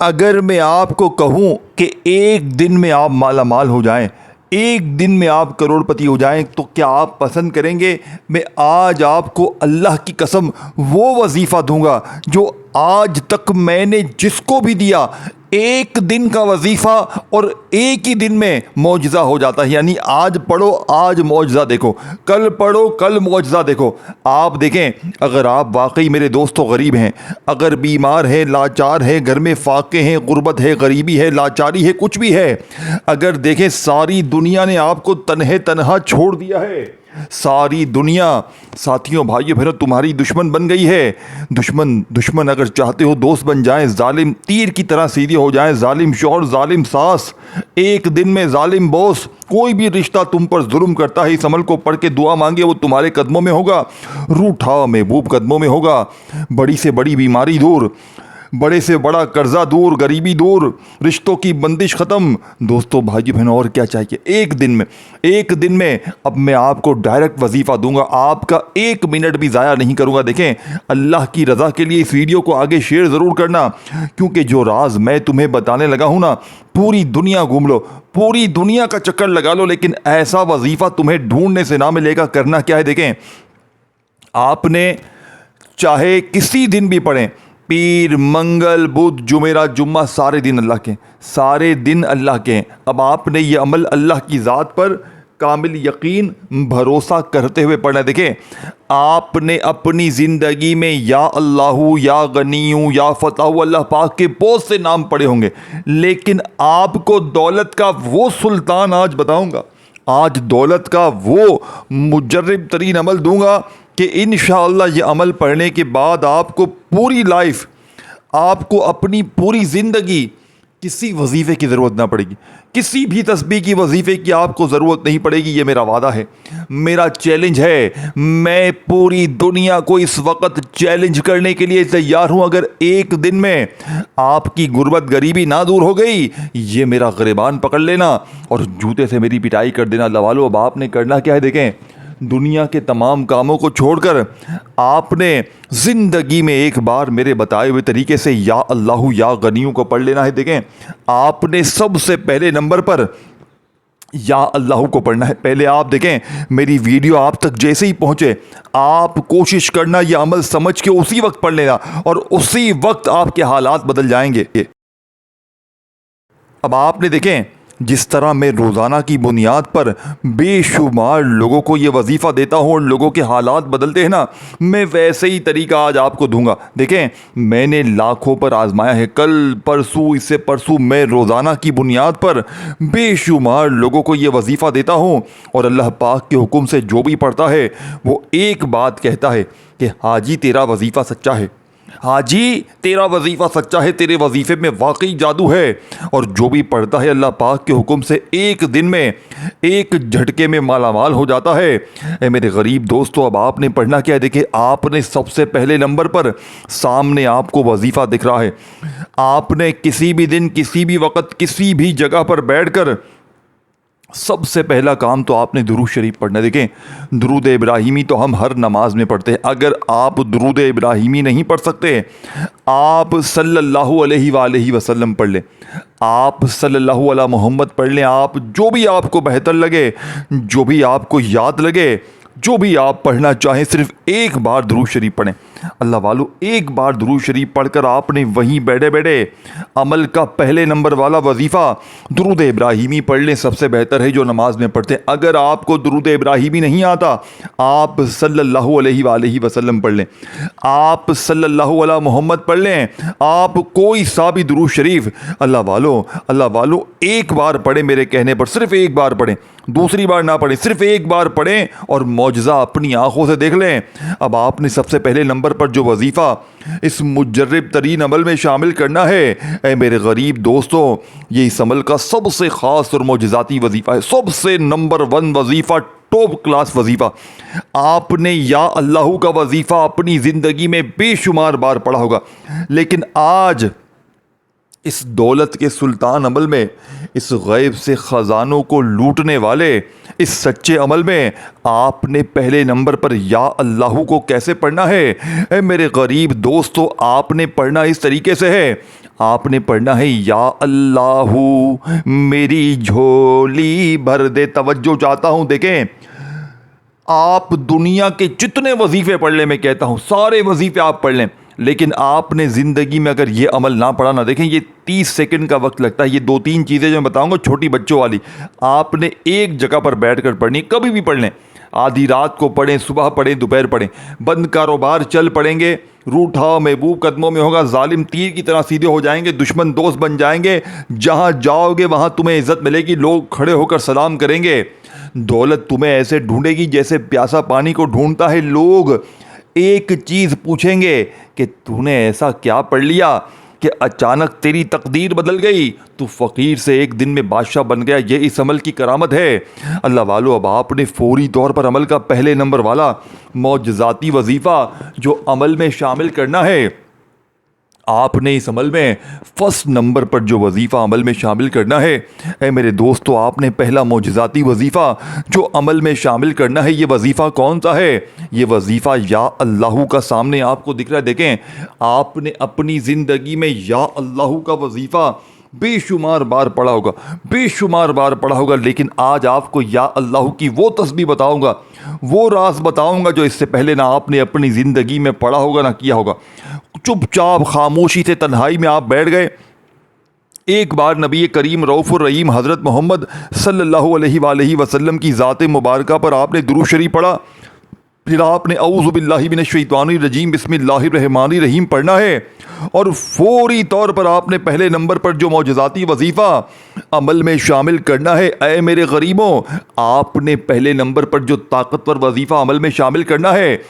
अगर मैं आपको कहूँ कि एक दिन में आप माला माल हो जाएं, एक दिन में आप करोड़पति हो जाएं, तो क्या आप पसंद करेंगे? मैं आज आपको अल्लाह की कसम वो वजीफ़ा दूंगा जो आज तक मैंने जिसको भी दिया, एक दिन का वजीफ़ा और एक ही दिन में मौजज़ा हो जाता है। यानी आज पढ़ो, आज मौजज़ा देखो, कल पढ़ो, कल मौजज़ा देखो। आप देखें, अगर आप वाकई मेरे दोस्तों गरीब हैं, अगर बीमार हैं, लाचार हैं, घर में फाके हैं, गुर्बत है, गरीबी है, लाचारी है, कुछ भी है, अगर देखें सारी दुनिया ने आपको तन्हे तन्हा छोड़ दिया है, सारी दुनिया साथियों भाइयों बहनों तुम्हारी दुश्मन बन गई है। दुश्मन अगर चाहते हो दोस्त बन जाएं, जालिम तीर की तरह सीधे हो जाएं, जालिम शौहर, जालिम सास, एक दिन में जालिम बॉस, कोई भी रिश्ता तुम पर जुल्म करता है, इस अमल को पढ़ के दुआ मांगे, वो तुम्हारे कदमों में होगा, रूठा महबूब कदमों में होगा। बड़ी से बड़ी बीमारी दूर, बड़े से बड़ा कर्जा दूर, गरीबी दूर, रिश्तों की बंदिश ख़त्म। दोस्तों भाइयों बहनों और क्या चाहिए? एक दिन में अब मैं आपको डायरेक्ट वजीफ़ा दूंगा, आपका एक मिनट भी ज़ाया नहीं करूंगा। देखें, अल्लाह की रज़ा के लिए इस वीडियो को आगे शेयर ज़रूर करना, क्योंकि जो राज मैं तुम्हें बताने लगा हूं ना, पूरी दुनिया घूम लो, पूरी दुनिया का चक्कर लगा लो, लेकिन ऐसा वजीफ़ा तुम्हें ढूंढने से ना मिलेगा। करना क्या है? देखें, आपने चाहे किसी दिन भी पढ़ें, पीर, मंगल, बुध, जुमेरात, जुम्मा, सारे दिन अल्लाह के, सारे दिन अल्लाह के हैं। अब आपने ये अमल अल्लाह की ज़ात पर कामिल यकीन, भरोसा करते हुए पढ़ना। देखें, आपने अपनी ज़िंदगी में या अल्लाहू, या गनीयू, या फताहू, अल्लाह पाक के बहुत से नाम पढ़े होंगे, लेकिन आपको दौलत का वो सुल्तान आज बताऊंगा, आज दौलत का वो मुजर्रिब तरीन अमल दूंगा कि इंशाअल्लाह ये अमल पढ़ने के बाद आपको पूरी लाइफ, आपको अपनी पूरी ज़िंदगी किसी वजीफ़े की ज़रूरत ना पड़ेगी, किसी भी तस्बीह की वजीफ़े की आपको ज़रूरत नहीं पड़ेगी। ये मेरा वादा है, मेरा चैलेंज है। मैं पूरी दुनिया को इस वक्त चैलेंज करने के लिए तैयार हूँ। अगर एक दिन में आपकी गुर्बत गरीबी ना दूर हो गई, ये मेरा गिरबान पकड़ लेना और जूते से मेरी पिटाई कर देना। लवालो, अब आपने करना क्या है? देखें, दुनिया के तमाम कामों को छोड़कर आपने ज़िंदगी में एक बार मेरे बताए हुए तरीके से या अल्लाहू या गनीयू को पढ़ लेना है। देखें, आपने सबसे पहले नंबर पर या अल्लाहू को पढ़ना है। पहले आप देखें, मेरी वीडियो आप तक जैसे ही पहुंचे, आप कोशिश करना यह अमल समझ के उसी वक्त पढ़ लेना, और उसी वक्त आपके हालात बदल जाएंगे। अब आपने देखें, जिस तरह मैं रोज़ाना की बुनियाद पर बेशुमार लोगों को ये वजीफ़ा देता हूँ और लोगों के हालात बदलते हैं ना, मैं वैसे ही तरीका आज आपको दूंगा। देखें, मैंने लाखों पर आजमाया है, कल परसों, इससे परसों, मैं रोज़ाना की बुनियाद पर बेशुमार लोगों को ये वजीफ़ा देता हूँ, और अल्लाह पाक के हुक्म से जो भी पढ़ता है वो एक बात कहता है कि हाजी तेरा वजीफ़ा सच्चा है, हाजी तेरा वजीफ़ा सच्चा है, तेरे वजीफ़े में वाकई जादू है। और जो भी पढ़ता है अल्लाह पाक के हुक्म से एक दिन में, एक झटके में मालामाल हो जाता है। ए मेरे गरीब दोस्तों, अब आपने पढ़ना क्या है? देखिए, आपने सबसे पहले नंबर पर सामने आपको वजीफ़ा दिख रहा है, आपने किसी भी दिन, किसी भी वक्त, किसी भी जगह पर बैठकर सबसे पहला काम तो आपने दुरूद शरीफ पढ़ना। देखें, दुरूद इब्राहिमी तो हम हर नमाज में पढ़ते हैं। अगर आप दुरूद इब्राहिमी नहीं पढ़ सकते, आप सल्लल्लाहु अलैहि वसल्लम पढ़ लें, आप सल्लल्लाहु अला मोहम्मद पढ़ लें। आप जो भी आपको बेहतर लगे, जो भी आपको याद लगे, जो भी आप पढ़ना चाहें, सिर्फ एक बार दुरूद शरीफ पढ़ें। अल्लाह वालों, एक बार दुरूद शरीफ पढ़कर आपने वहीं बैठे बैठे अमल का पहले नंबर वाला वजीफ़ा दुरूद इब्राहिमी पढ़ लें। सबसे बेहतर है जो नमाज में पढ़ते हैं। अगर आपको दुरूद इब्राहिमी नहीं आता, आप सल्लल्लाहु अलैहि वसल्लम पढ़ लें, आप सल्लल्लाहु अला मोहम्मद पढ़ लें, आप कोई सा भी दुरूद शरीफ अल्लाह वालों एक बार पढ़ें। मेरे कहने पर सिर्फ एक बार पढ़ें, दूसरी बार ना पढ़ें, सिर्फ एक बार पढ़ें और मौजज़ा अपनी आंखों से देख लें। अब आपने सबसे पहले नंबर पर जो वजीफ़ा इस मुजर्रिब तरीन अमल में शामिल करना है, ऐ मेरे गरीब दोस्तों, ये इस अमल का सबसे ख़ास और मौजज़ाती वजीफ़ा है, सबसे नंबर 1 वजीफ़ा, टॉप क्लास वजीफ़ा। आपने या अल्लाहू का वजीफ़ा अपनी ज़िंदगी में बेशुमार बार पढ़ा होगा, लेकिन आज इस दौलत के सुल्तान अमल में, इस गैब से ख़जानों को लूटने वाले इस सच्चे अमल में आपने पहले नंबर पर या अल्लाहू को कैसे पढ़ना है? मेरे गरीब दोस्तों, आपने पढ़ना इस तरीके से है। आपने पढ़ना है या अल्लाहू मेरी झोली भर दे। तवज्जो चाहता हूँ, देखें आप दुनिया के जितने वजीफ़े पढ़ लें, मैं कहता हूँ सारे वजीफ़े आप पढ़ लें, लेकिन आपने ज़िंदगी में अगर ये अमल ना पढ़ा ना, देखें ये 30 सेकंड का वक्त लगता है। ये 2-3 चीज़ें जो मैं बताऊंगा छोटी बच्चों वाली, आपने एक जगह पर बैठकर पढ़नी, कभी भी पढ़ लें। आधी रात को पढ़ें, सुबह पढ़ें, दोपहर पढ़ें। बंद कारोबार चल पड़ेंगे, रूठा महबूब कदमों में होगा, जालिम तीर की तरह सीधे हो जाएंगे, दुश्मन दोस्त बन जाएंगे। जहाँ जाओगे वहाँ तुम्हें इज्जत मिलेगी, लोग खड़े होकर सलाम करेंगे। दौलत तुम्हें ऐसे ढूंढेगी जैसे प्यासा पानी को ढूंढता है। लोग एक चीज़ पूछेंगे कि तूने ऐसा क्या पढ़ लिया कि अचानक तेरी तकदीर बदल गई, तू फ़कीर से एक दिन में बादशाह बन गया। ये इस अमल की करामत है। अल्लाह वालों, अब आपने फौरी तौर पर अमल का पहले नंबर वाला मौजज़ाती वजीफ़ा जो अमल में शामिल करना है, आपने इस अमल में फर्स्ट नंबर पर जो वजीफ़ा अमल में शामिल करना है, ऐ मेरे दोस्तों, आपने पहला मौजज़ाती वजीफ़ा जो अमल में शामिल करना है, ये वजीफ़ा कौन सा है? ये वजीफ़ा या अल्लाहू का सामने आपको दिख रहा है। देखें, आपने अपनी ज़िंदगी में या अल्लाहू का वजीफ़ा बेशुमार बार पढ़ा होगा, बेशुमार बार पढ़ा होगा, लेकिन आज आपको या अल्लाह की वो तस्बीह बताऊंगा, वो राज बताऊंगा जो इससे पहले ना आपने अपनी ज़िंदगी में पढ़ा होगा ना किया होगा। चुपचाप खामोशी से तन्हाई में आप बैठ गए, एक बार नबी करीम रऊफ़ुर रहीम हज़रत मोहम्मद सल्लल्लाहु अलैहि वसल्लम की ज़ात मुबारका पर आपने दुरूद शरीफ पढ़ा, फिर आपने औज़ु बिल्लाहि मिनश शैतानिर रजीम बिस्मिल्लाहिर रहमानिर रहीम पढ़ना है, और फौरी तौर पर आपने पहले नंबर पर जो मौजज़ाती वजीफ़ा अमल में शामिल करना है, ऐ मेरे गरीबों, आपने पहले नंबर पर जो ताकतवर वजीफ़ा अमल में शामिल करना है,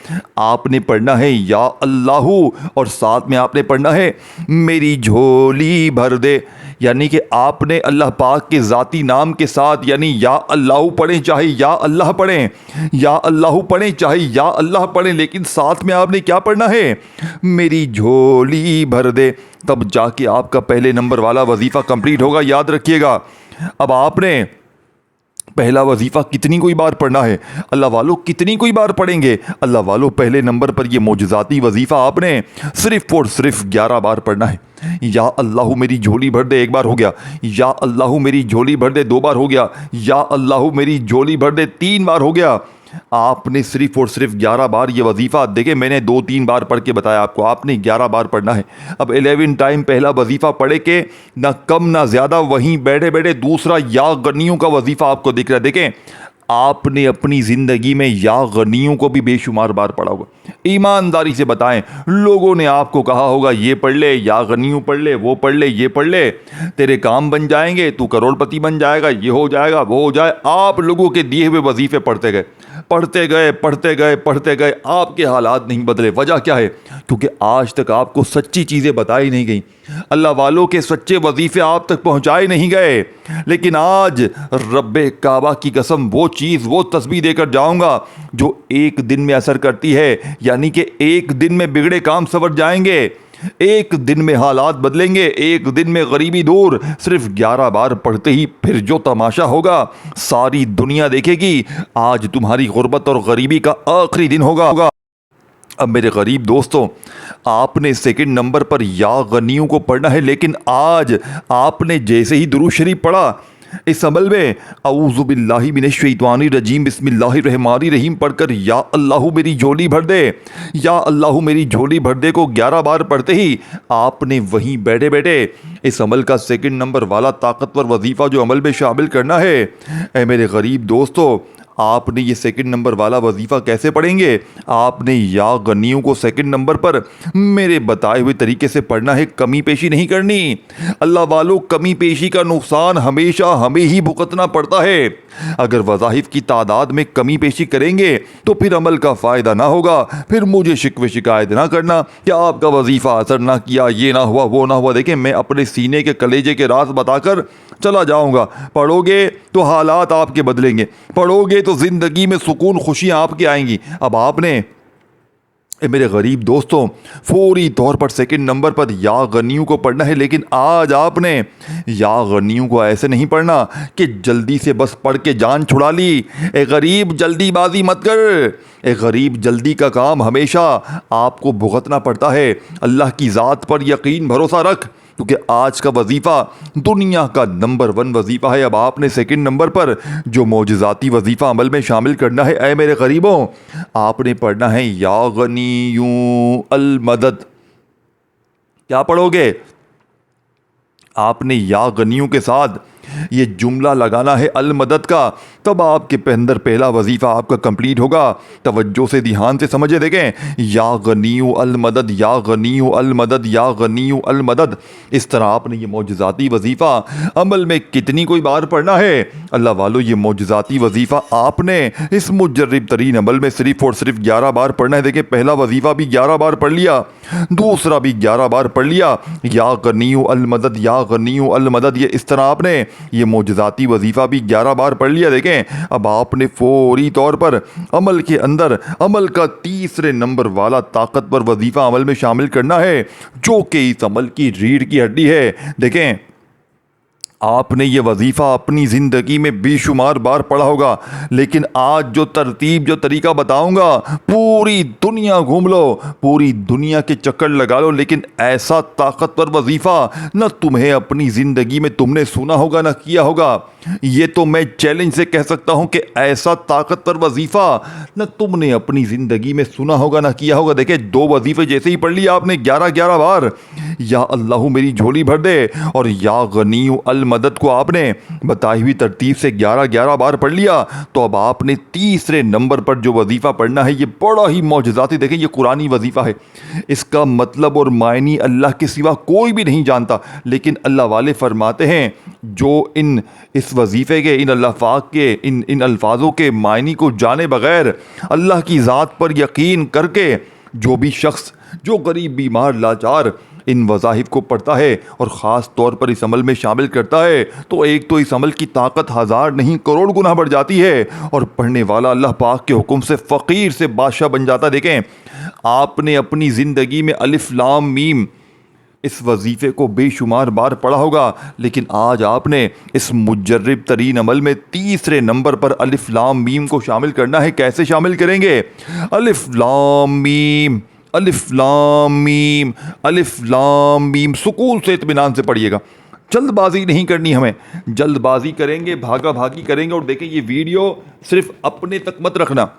आपने पढ़ना है या अल्लाहू, और साथ में आपने पढ़ना है मेरी झोली भर दे। यानी कि आपने अल्लाह पाक के ज़ाती नाम के साथ, यानी या अल्लाह पढ़ें चाहे या अल्लाह पढ़ें, या अल्लाह पढ़ें चाहे या अल्लाह पढ़ें, लेकिन साथ में आपने क्या पढ़ना है? मेरी झोली भर दे। तब जाके आपका पहले नंबर वाला वजीफ़ा कंप्लीट होगा, याद रखिएगा। अब आपने पहला वजीफ़ा कितनी कोई बार पढ़ना है? अल्लाह वालों, कितनी कोई बार पढ़ेंगे? अल्लाह वालों, पहले नंबर पर यह मौजज़ाती वजीफ़ा आपने सिर्फ़ और सिर्फ 11 बार पढ़ना है। या अल्लाह मेरी झोली भर दे, एक बार हो गया। या अल्लाह मेरी झोली भर दे, 2 बार हो गया। या अल्लाह मेरी झोली भर दे, 3 बार हो गया। आपने सिर्फ और सिर्फ 11 बार ये वजीफ़ा, देखिए मैंने 2-3 बार पढ़ के बताया आपको, आपने 11 बार पढ़ना है। अब 11 टाइम पहला वजीफ़ा पढ़े के ना कम ना ज़्यादा, वहीं बैठे बैठे दूसरा या गनियों का वजीफ़ा आपको दिख रहा है। देखें, आपने अपनी ज़िंदगी में या गनियों को भी बेशुमार बार पढ़ा होगा। ईमानदारी से बताएं, लोगों ने आपको कहा होगा ये पढ़ ले, या गनियों पढ़ ले, वो पढ़ ले, ये पढ़ ले, तेरे काम बन जाएंगे, तू करोड़पति बन जाएगा, ये हो जाएगा, वो हो जाए। आप लोगों के दिए हुए वजीफ़े पढ़ते गए, पढ़ते गए, पढ़ते गए, पढ़ते गए, आपके हालात नहीं बदले। वजह क्या है? क्योंकि आज तक आपको सच्ची चीज़ें बताई नहीं गई, अल्लाह वालों के सच्चे वजीफ़े आप तक पहुँचाए नहीं गए। लेकिन आज रब्बे काबा की कसम, वो चीज़, वो तस्बीह देकर जाऊँगा जो एक दिन में असर करती है। यानी कि एक दिन में बिगड़े काम संवर जाएंगे, एक दिन में हालात बदलेंगे, एक दिन में गरीबी दूर। सिर्फ 11 बार पढ़ते ही फिर जो तमाशा होगा सारी दुनिया देखेगी। आज तुम्हारी गुर्बत और गरीबी का आखिरी दिन होगा। अब मेरे गरीब दोस्तों, आपने सेकंड नंबर पर या गनियों को पढ़ना है, लेकिन आज आपने जैसे ही दुरूद शरीफ पढ़ा, इस अमल में औज़ु बिल्लाहि मिनश शैतानिर रजीम बिस्मिल्लाहिर रहमानिर रहीम पढ़कर या अल्लाह मेरी झोली भर दे, या अल्लाह मेरी झोली भर दे को 11 बार पढ़ते ही आपने वहीं बैठे बैठे इस अमल का सेकंड नंबर वाला ताकतवर वजीफ़ा जो अमल में शामिल करना है। ऐ मेरे गरीब दोस्तों, आपने ये सेकंड नंबर वाला वजीफ़ा कैसे पढ़ेंगे? आपने या गनियों को सेकंड नंबर पर मेरे बताए हुए तरीके से पढ़ना है, कमी पेशी नहीं करनी। अल्लाह वालों, कमी पेशी का नुकसान हमेशा हमें ही भुगतना पड़ता है। अगर वज़ाइफ की तादाद में कमी पेशी करेंगे तो फिर अमल का फ़ायदा ना होगा। फिर मुझे शिकवे शिकायत ना करना कि आपका वजीफ़ा असर ना किया, ये ना हुआ, वो ना हुआ। देखें, मैं अपने सीने के कलेजे के राज बताकर चला जाऊंगा। पढ़ोगे तो हालात आपके बदलेंगे, पढ़ोगे तो ज़िंदगी में सुकून खुशियाँ आपकी आएंगी। अब आपने मेरे गरीब दोस्तों फौरी तौर पर सेकंड नंबर पर या गनियों को पढ़ना है, लेकिन आज आपने या गनियों को ऐसे नहीं पढ़ना कि जल्दी से बस पढ़ के जान छुड़ा ली। ए गरीब, जल्दीबाजी मत कर। ए गरीब, जल्दी का काम हमेशा आपको भुगतना पड़ता है। अल्लाह की ज़ात पर यकीन भरोसा रख क्योंकि आज का वजीफ़ा दुनिया का नंबर 1 वजीफ़ा है। अब आपने सेकंड नंबर पर जो मौजज़ाती वजीफ़ा अमल में शामिल करना है, ऐ मेरे गरीबों, आपने पढ़ना है या गनीयू अल मदद। क्या पढ़ोगे? आपने या गनियों के साथ ये जुमला लगाना है अल मदद का, तब आपके अंदर पहला वजीफ़ा आपका कंप्लीट होगा। तवज्जो से ध्यान से समझे, देखें, या गनियु अल मदद, या गनियु अल मदद, या गनियु अल मदद। इस तरह आपने ये मौजज़ाती वजीफ़ा अमल में कितनी कोई बार पढ़ना है अल्लाह वालों। ये मौजज़ाती वजीफ़ा आपने इस मुजर्रब तरीन अमल में सिर्फ़ और सिर्फ 11 बार पढ़ना है। देखें, पहला वजीफ़ा भी 11 बार पढ़ लिया, दूसरा भी 11 बार पढ़ लिया, या गनियु अल मदद, या गनियु अल मदद। ये इस तरह आपने ये मौजज़ाती वजीफ़ा भी 11 बार पढ़ लिया। देखें, अब आपने फौरी तौर पर अमल के अंदर अमल का तीसरे नंबर वाला ताकतवर वजीफ़ा अमल में शामिल करना है, जो कि इस अमल की रीढ़ की हड्डी है। देखें, आपने ये वजीफ़ा अपनी ज़िंदगी में बेशुमार बार पढ़ा होगा, लेकिन आज जो तरतीब, जो तरीका बताऊंगा, पूरी दुनिया घूम लो, पूरी दुनिया के चक्कर लगा लो, लेकिन ऐसा ताकतवर वजीफ़ा न तुम्हें अपनी ज़िंदगी में तुमने सुना होगा ना किया होगा। ये तो मैं चैलेंज से कह सकता हूं कि ऐसा ताकतवर वजीफ़ा न तुमने अपनी ज़िंदगी में सुना होगा ना किया होगा। देखे, 2 वजीफ़े जैसे ही पढ़ लिया आपने 11-11 बार, या अल्लाह मेरी झोली भर दे, और या गनीयु अल मदद को आपने बताई हुई तरतीब से 11-11 बार पढ़ लिया, तो अब आपने तीसरे नंबर पर जो वजीफ़ा पढ़ना है, ये बड़ा ही मौजज़ाती, देखें, ये कुरानी वजीफ़ा है। इसका मतलब और मायनी अल्लाह के सिवा कोई भी नहीं जानता, लेकिन अल्लाह वाले फरमाते हैं जो इस वजीफ़े के, इन अल्फाज के, इन अल्फाजों के मायनी को जाने बगैर अल्लाह की ज़ात पर यकीन करके जो भी शख्स, जो गरीब, बीमार, लाचार इन वज़ाहिफ को पढ़ता है और ख़ास तौर पर इस अमल में शामिल करता है, तो एक तो इस अमल की ताकत 1000 नहीं करोड़ गुना बढ़ जाती है, और पढ़ने वाला अल्लाह पाक के हुक्म से फ़कीर से बादशाह बन जाता। देखें, आपने अपनी ज़िंदगी में अलिफ लाम मीम इस वजीफ़े को बेशुमार बार पढ़ा होगा, लेकिन आज आपने इस मुजर्रब तरीन अमल में तीसरे नंबर पर अलिफ लाम मीम को शामिल करना है। कैसे शामिल करेंगे? अलिफ लाम मीम, अलिफ लाम मीम, अलिफ लाम मीम। सुकून से, इत्मीनान से पढ़िएगा, जल्दबाजी नहीं करनी हमें। जल्दबाजी करेंगे, भागा भागी करेंगे। और देखें, ये वीडियो सिर्फ अपने तक मत रखना,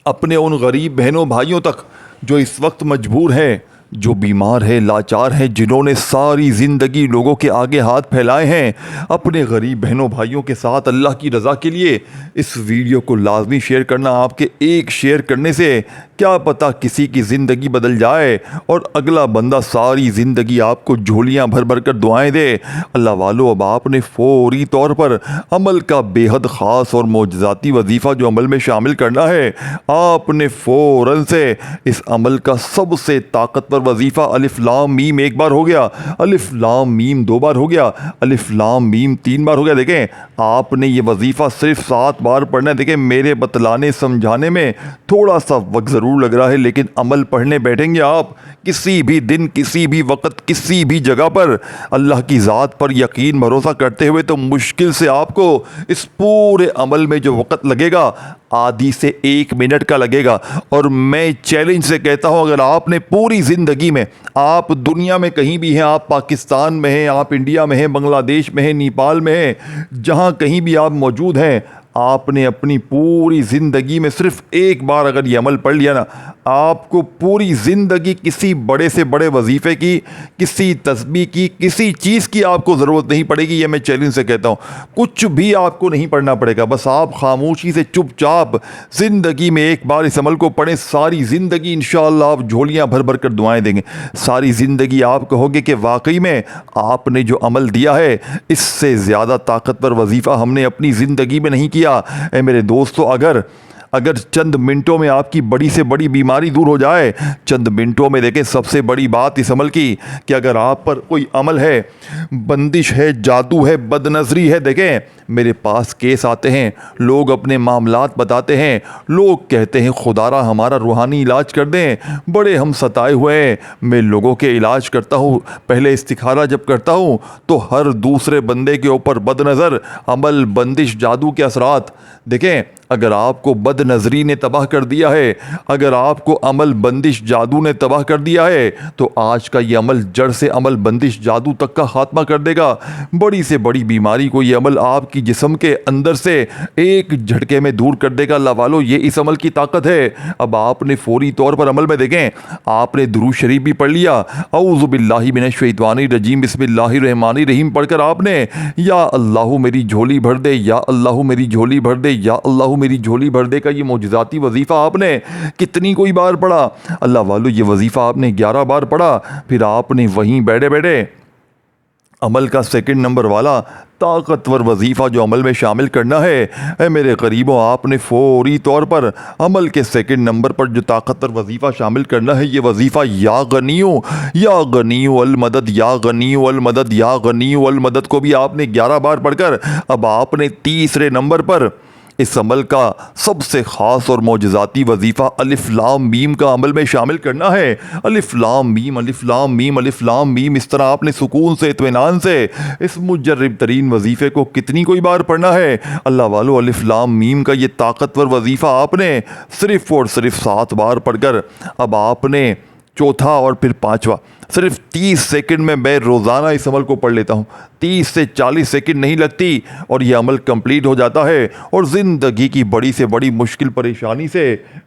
अपने उन गरीब बहनों भाइयों तक जो इस वक्त मजबूर है, जो बीमार है, लाचार है, जिन्होंने सारी ज़िंदगी लोगों के आगे हाथ फैलाए हैं। अपने गरीब बहनों भाइयों के साथ अल्लाह की रज़ा के लिए इस वीडियो को लाजमी शेयर करना। आपके एक शेयर करने से क्या पता किसी की ज़िंदगी बदल जाए और अगला बंदा सारी ज़िंदगी आपको झोलियाँ भर भर कर दुआएँ दे। अल्लाह वालों, अब आपने फौरी तौर पर अमल का बेहद ख़ास और मौजज़ाती वजीफ़ा जो अमल में शामिल करना है, आपने फ़ौरन से इस अमल का सबसे ताकतवर वजीफ़ा अलिफ लाम मीम 1 बार हो गया, अलिफ लाम मीम 2 बार हो गया, अलिफ लाम मीम 3 बार हो गया। देखें, आपने ये वजीफ़ा सिर्फ 7 बार पढ़ना है। देखें, मेरे बतलाने समझाने में थोड़ा सा वक्त ज़रूर लग रहा है, लेकिन अमल पढ़ने बैठेंगे आप किसी भी दिन, किसी भी वक्त, किसी भी जगह पर अल्लाह की ज़ात पर यकीन भरोसा करते हुए, तो मुश्किल से आपको इस पूरे अमल में जो वक्त लगेगा आधी से 1 मिनट का लगेगा। और मैं चैलेंज से कहता हूँ, अगर आपने पूरी ज़िंदगी में, आप दुनिया में कहीं भी हैं, आप पाकिस्तान में हैं, आप इंडिया में हैं, बांग्लादेश में हैं, नेपाल में हैं, जहाँ कहीं भी आप मौजूद हैं, आपने अपनी पूरी ज़िंदगी में सिर्फ 1 बार अगर ये अमल पढ़ लिया ना, आपको पूरी ज़िंदगी किसी बड़े से बड़े वजीफ़े की, किसी तस्बीह की, किसी चीज़ की आपको ज़रूरत नहीं पड़ेगी। ये मैं चैलेंज से कहता हूँ, कुछ भी आपको नहीं पढ़ना पड़ेगा। बस आप खामोशी से चुपचाप ज़िंदगी में 1 बार इस अमल को पढ़ें, सारी ज़िंदगी इंशाअल्लाह आप झोलियाँ भर भर कर दुआएँ देंगे। सारी ज़िंदगी आप कहोगे कि वाकई में आपने जो अमल दिया है, इससे ज़्यादा ताकतवर वजीफ़ा हमने अपनी ज़िंदगी में नहीं किया। ऐ मेरे दोस्तों, अगर चंद मिनटों में आपकी बड़ी से बड़ी बीमारी दूर हो जाए, चंद मिनटों में, देखें, सबसे बड़ी बात इस अमल की कि अगर आप पर कोई अमल है, बंदिश है, जादू है, बदनज़री है, देखें, मेरे पास केस आते हैं, लोग अपने मामलात बताते हैं, लोग कहते हैं खुदारा हमारा रूहानी इलाज कर दें, बड़े हम सताए हुए हैं। मैं लोगों के इलाज करता हूँ, पहले इस्तिखारा जब करता हूँ तो हर दूसरे बंदे के ऊपर बदनज़र, अमल, बंदिश, जादू के असरात। देखें, अगर आपको बद नज़री ने तबाह कर दिया है, अगर आपको अमल बंदिश जादू ने तबाह कर दिया है, तो आज का ये अमल जड़ से अमल बंदिश जादू तक का खात्मा कर देगा। बड़ी से बड़ी बीमारी को ये अमल आपकी जिस्म के अंदर से एक झटके में दूर कर देगा। अल्लाह वालों, ये इस अमल की ताकत है। अब आपने फौरी तौर पर अमल में देखें, आपने दुरूद शरीफ भी पढ़ लिया, औज़ु बिल्लाहि मिनश शैतानिर रजीम बिस्मिल्लाहिर रहमानिर रहीम पढ़कर आपने या अल्लाह मेरी झोली भर दे, या अल्लाह मेरी झोली भर दे, या अल्लाह मेरी झोली भर दे का ये मौजज़ाती वजीफ़ा आपने कितनी कोई बार पढ़ा। अल्लाह वालों, ये वजीफ़ा आपने 11 बार पढ़ा। फिर आपने वहीं बैठे बैठे अमल का सेकंड नंबर वाला ताकतवर वजीफ़ा जो अमल में शामिल करना है, ऐ मेरे गरीबों, आपने फौरी तौर पर अमल के सेकंड नंबर पर जो ताकतवर वजीफ़ा शामिल करना है, ये वजीफ़ा या गनियो अल मदद, या गनियो अल मदद, या गनियो अल मदद को भी आपने 11 बार पढ़कर अब आपने तीसरे नंबर पर इस अमल का सबसे ख़ास और मौजज़ाती वजीफ़ा अलिफ लाम मीम का अमल में शामिल करना है। अलिफ लाम मीम, अलिफ लाम मीम, अलिफ लाम मीम, इस तरह आपने सुकून से, इत्मीनान से इस मुजर्रिब तरीन वजीफ़े को कितनी कोई बार पढ़ना है। अल्लाह वालों, अलिफ लाम मीम का ये ताकतवर वजीफ़ा आपने सिर्फ़ और सिर्फ 7 बार पढ़कर अब आपने चौथा और फिर पाँचवा सिर्फ 30 सेकंड में मैं रोज़ाना इस अमल को पढ़ लेता हूँ। 30 से 40 सेकंड नहीं लगती और ये अमल कंप्लीट हो जाता है और ज़िंदगी की बड़ी से बड़ी मुश्किल परेशानी से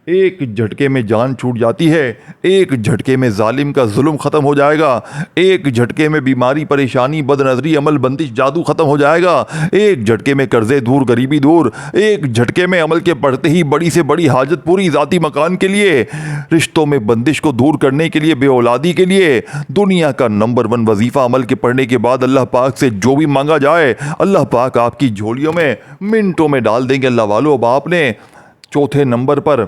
एक झटके में जान छूट जाती है। एक झटके में जालिम का जुल्म ख़त्म हो जाएगा। एक झटके में बीमारी, परेशानी, बदनज़री, अमल बंदिश, जादू ख़त्म हो जाएगा। एक झटके में कर्ज़े दूर, गरीबी दूर। एक झटके में अमल के पढ़ते ही बड़ी से बड़ी हाजत पूरी, ज़ाती मकान के लिए, रिश्तों में बंदिश को दूर करने के लिए, बेऔलादी के लिए, दुनिया का नंबर 1 वजीफ़ा अमल के पढ़ने के बाद अल्लाह पाक से जो भी मांगा जाए अल्लाह पाक आपकी झोलियों में मिनटों में डाल देंगे। अल्लाह वालों, अब आपने चौथे नंबर पर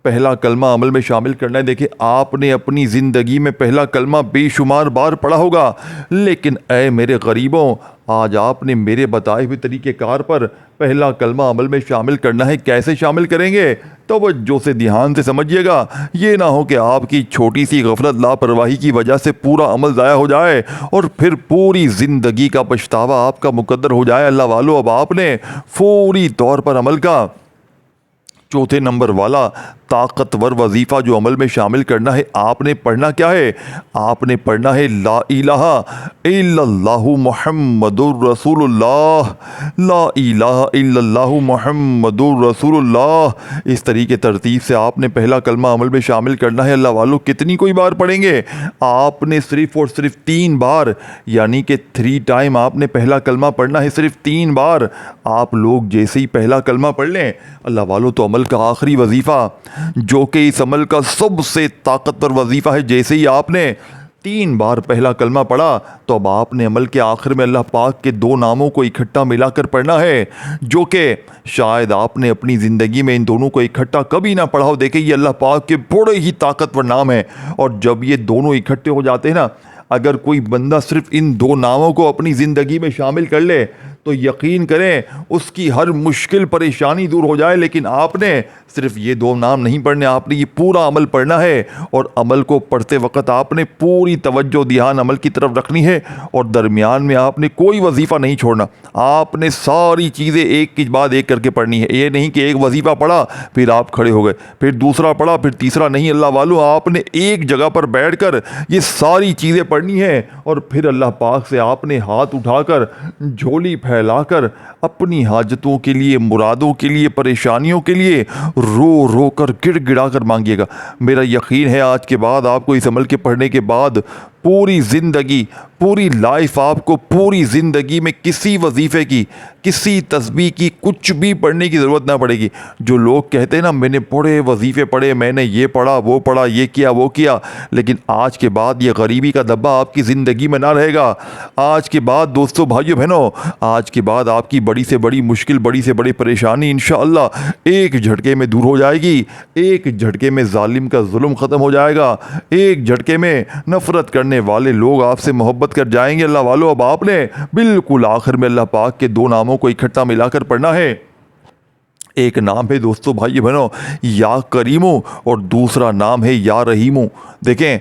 पहला कलमा अमल में शामिल करना है। देखिए, आपने अपनी ज़िंदगी में पहला कलमा बेशुमार बार पढ़ा होगा, लेकिन ऐ मेरे गरीबों, आज आपने मेरे बताए हुए तरीक़ेकार पर पहला कलमा अमल में शामिल करना है। कैसे शामिल करेंगे? तवज्जो से, ध्यान से समझिएगा। ये ना हो कि आपकी छोटी सी गफलत, लापरवाही की वजह से पूरा अमल ज़ाया हो जाए और फिर पूरी ज़िंदगी का पछतावा आपका मुकद्दर हो जाए। अल्लाह वालों, अब आपने फौरी तौर पर अमल का चौथे नंबर वाला ताकतवर वजीफ़ा जो अमल में शामिल करना है, आपने पढ़ना क्या है? आपने पढ़ना है ला इलाहा इल्लल्लाहु मुहम्मदुर रसूलुल्लाह, ला इलाहा इल्लल्लाहु मुहम्मदुर रसूलुल्लाह। इस तरीके तरतीब से आपने पहला कलमा अमल में शामिल करना है। अल्लाह वालों, कितनी कोई बार पढ़ेंगे? आपने सिर्फ और सिर्फ 3 बार, यानी कि 3 टाइम आपने पहला कलमा पढ़ना है, सिर्फ 3 बार। आप लोग जैसे ही पहला कलमा पढ़ लें, अल्लाह वालों, तो अमल का आखिरी वजीफ़ा जो कि इस अमल का सबसे ताकतवर वजीफ़ा है, जैसे ही आपने 3 बार पहला कलमा पढ़ा तो अब आपने अमल के आखिर में अल्लाह पाक के 2 नामों को इकट्ठा मिलाकर पढ़ना है, जो कि शायद आपने अपनी ज़िंदगी में इन दोनों को इकट्ठा कभी ना पढ़ा हो। देखिए, ये अल्लाह पाक के बड़े ही ताकतवर नाम है और जब ये दोनों इकट्ठे हो जाते हैं ना, अगर कोई बंदा सिर्फ इन 2 नामों को अपनी ज़िंदगी में शामिल कर ले तो यकीन करें उसकी हर मुश्किल परेशानी दूर हो जाए। लेकिन आपने सिर्फ ये 2 नाम नहीं पढ़ने, आपने ये पूरा अमल पढ़ना है और अमल को पढ़ते वक्त आपने पूरी तवज्जो, ध्यान अमल की तरफ रखनी है और दरमियान में आपने कोई वजीफ़ा नहीं छोड़ना। आपने सारी चीज़ें एक के बाद एक करके पढ़नी है। ये नहीं कि एक वजीफ़ा पढ़ा फिर आप खड़े हो गए, फिर दूसरा पढ़ा, फिर तीसरा नहीं। अल्लाह वालों, आपने एक जगह पर बैठकर ये सारी चीज़ें पढ़नी है और फिर अल्लाह पाक से आपने हाथ उठाकर, झोली फैलाकर अपनी हाजतों के लिए, मुरादों के लिए, परेशानियों के लिए रो रो कर, गिड़गिड़ा कर मांगिएगा। मेरा यकीन है आज के बाद आपको इस अमल के पढ़ने के बाद पूरी ज़िंदगी, पूरी लाइफ, आपको पूरी ज़िंदगी में किसी वजीफ़े की, किसी तस्बीह की, कुछ भी पढ़ने की ज़रूरत ना पड़ेगी। जो लोग कहते हैं ना, मैंने बड़े वजीफ़े पढ़े, मैंने ये पढ़ा, वो पढ़ा, ये किया, वो किया, लेकिन आज के बाद ये गरीबी का धब्बा आपकी ज़िंदगी में ना रहेगा। आज के बाद दोस्तों, भाइयों बहनों, आज के बाद आपकी बड़ी से बड़ी मुश्किल, बड़ी से बड़ी परेशानी इंशाअल्लाह एक झटके में दूर हो जाएगी। एक झटके में जालिम का जुल्म ख़त्म हो जाएगा। एक झटके में नफ़रत करने वाले लोग आपसे मोहब्बत कर जाएंगे। अल्लाह वालों, अब आपने बिल्कुल आखिर में अल्लाह पाक के 2 नामों को इकट्ठा मिलाकर पढ़ना है। एक नाम है दोस्तों, भाई बहनों, या करीमो और दूसरा नाम है या रहीमो। देखें,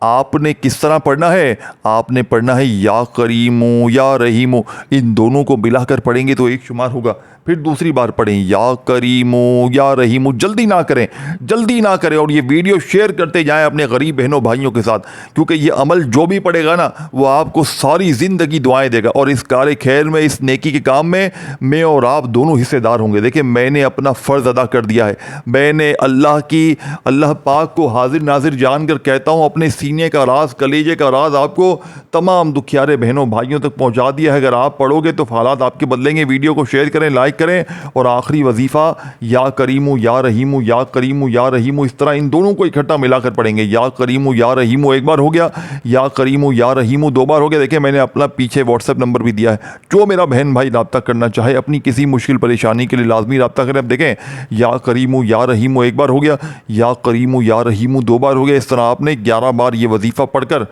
आपने किस तरह पढ़ना है, आपने पढ़ना है या करीमो या रहीमो, इन दोनों को मिलाकर पढ़ेंगे तो एक शुमार होगा। फिर दूसरी बार पढ़ें या करीमो या रहीमो, जल्दी ना करें, जल्दी ना करें। और ये वीडियो शेयर करते जाएं अपने गरीब बहनों भाइयों के साथ, क्योंकि ये अमल जो भी पढ़ेगा ना वो आपको सारी ज़िंदगी दुआएं देगा। और इस कार खैर में, इस नेकी के काम में मैं और आप दोनों हिस्सेदार होंगे। देखिए, मैंने अपना फ़र्ज़ अदा कर दिया है। मैंने अल्लाह पाक को हाजिर नाजिर जानकर कहता हूँ, अपने सीने का राज, कलेजे का राज आपको तमाम दुखियारे बहनों भाइयों तक पहुँचा दिया है। अगर आप पढ़ोगे तो हालात आपके बदलेंगे। वीडियो को शेयर करें, लाइक करें। और आखिरी वजीफ़ा या करीमो या रहीमो, या करीमो या रहीमो, इस तरह इन दोनों को इकट्ठा मिलाकर पढ़ेंगे। या करीमो या रहीमो एक बार हो गया, या करीमो या रहीमो दो बार हो गया। देखिए, मैंने अपना पीछे व्हाट्सएप नंबर भी दिया है, जो मेरा बहन भाई रब्ता करना चाहे अपनी किसी मुश्किल परेशानी के लिए लाजमी रब्ता करें। अब देखें, या करीमो या रहीमो एक बार हो गया, या करीमो या रहीमो दो बार हो गया। इस तरह आपने 11 बार ये वजीफ़ा पढ़कर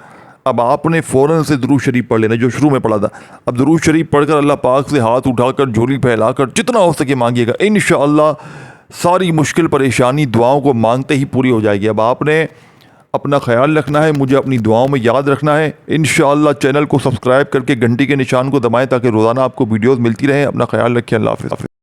अब आपने फ़ौरन से दुरूद शरीफ पढ़ लेना, जो शुरू में पढ़ा था। अब दुरूद शरीफ पढ़कर अल्लाह पाक से हाथ उठाकर, झोली फैलाकर जितना हो सके मांगिएगा। इंशाअल्लाह सारी मुश्किल परेशानी दुआओं को मांगते ही पूरी हो जाएगी। अब आपने अपना ख्याल रखना है, मुझे अपनी दुआओं में याद रखना है। इंशाअल्लाह चैनल को सब्सक्राइब करके घंटी के निशान को दबाएं ताकि रोज़ाना आपको वीडियोज़ मिलती रहें। अपना ख्याल रखिए। अल्लाह हाफ़िज़।